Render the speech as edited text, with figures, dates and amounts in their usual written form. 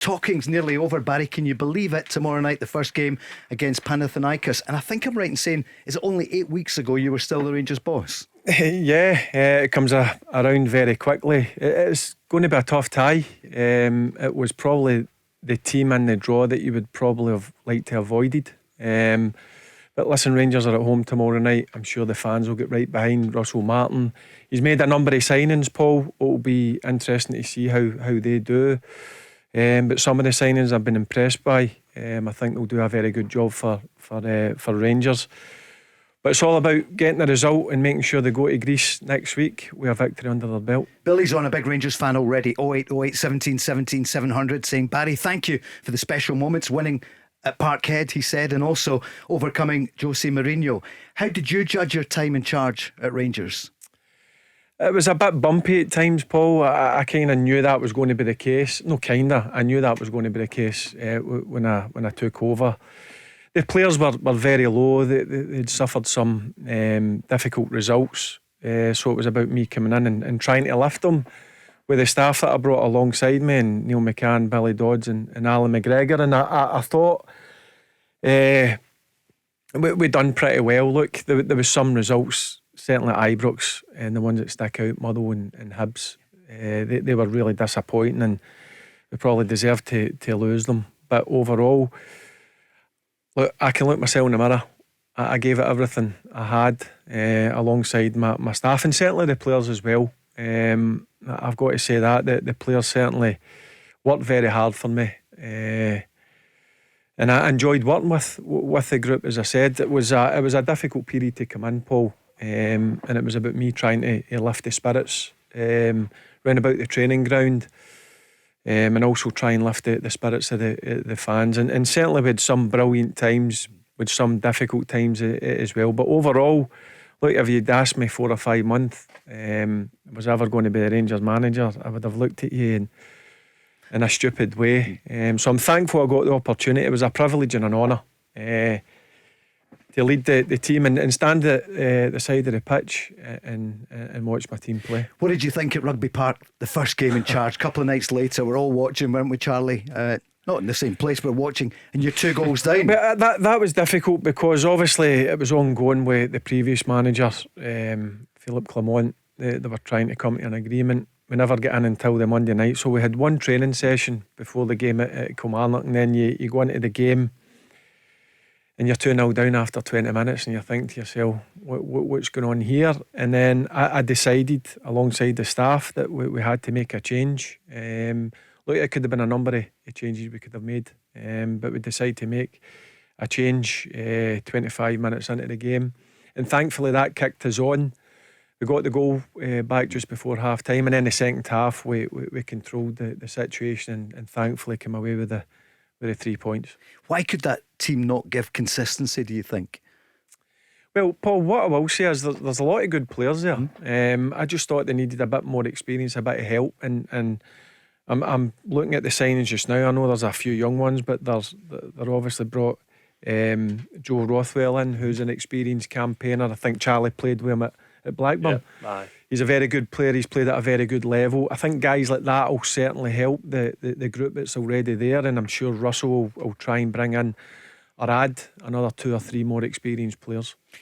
Talking's nearly over, Barry. Can you believe it? Tomorrow night, the first game against Panathinaikos. And I think I'm right in saying, is it only 8 weeks ago you were still the Rangers boss? Yeah, it comes around very quickly. It's going to be a tough tie. It was probably the team in the draw that you would probably have liked to avoided. But listen, Rangers are at home tomorrow night. I'm sure the fans will get right behind Russell Martin. He's made a number of signings, Paul. It'll be interesting to see how they do. But some of the signings I've been impressed by. I think they'll do a very good job for Rangers. But it's all about getting the result and making sure they go to Greece next week with a victory under their belt. Billy's on, a big Rangers fan already. 0808 17 17 700, saying, Barry, thank you for the special moments, winning at Parkhead, he said, and also overcoming Jose Mourinho. How did you judge your time in charge at Rangers? It was a bit bumpy at times, Paul. I kind of knew that was going to be the case. No, I knew that was going to be the case when I took over. The players were very low. They'd suffered some difficult results. So it was about me coming in and trying to lift them with the staff that I brought alongside me, and Neil McCann, Billy Dodds and Alan McGregor. And I thought we'd done pretty well. Look, there was some results, certainly at Ibrox, and the ones that stick out, Motherwell and Hibs. They were really disappointing, and we probably deserved to lose them. But overall, look, I can look myself in the mirror. I gave it everything I had alongside my staff, and certainly the players as well. I've got to say that the players certainly worked very hard for me, and I enjoyed working with the group. As I said, it was a difficult period to come in, Paul, and it was about me trying to lift the spirits round about the training ground. And also try and lift the spirits of the fans, and certainly we had some brilliant times, with some difficult times as well. But overall, look, if you'd asked me 4 or 5 months, was I ever going to be the Rangers manager, I would have looked at you in a stupid way. So I'm thankful I got the opportunity. It was a privilege and an honour to lead the team and stand at the side of the pitch and watch my team play. What did you think at Rugby Park, the first game in charge? A couple of nights later, we're all watching, weren't we, Charlie? Not in the same place, but watching, and you're 2 goals down. But that was difficult because obviously it was ongoing with the previous manager, Philippe Clement. They were trying to come to an agreement. We never get in until the Monday night, so we had one training session before the game at Kilmarnock, and then you go into the game and you're 2-0 down after 20 minutes, and you think to yourself, what's going on here? And then I decided alongside the staff that we had to make a change. Look, it could have been a number of changes we could have made, but we decided to make a change 25 minutes into the game, and thankfully that kicked us on. We got the goal back just before half time, and then the second half we controlled the situation and thankfully came away with the 3 points. Why could that team not give consistency, do you think? Well, Paul, what I will say is there's a lot of good players there. I just thought they needed a bit more experience, a bit of help, and I'm looking at the signings just now. I know there's a few young ones, but they're obviously brought Joe Rothwell in, who's an experienced campaigner. I think Charlie played with him at Blackburn. Yeah, he's a very good player. He's played at a very good level. I think guys like that will certainly help the group that's already there, and I'm sure Russell will try and bring in or add another 2 or 3 more experienced players.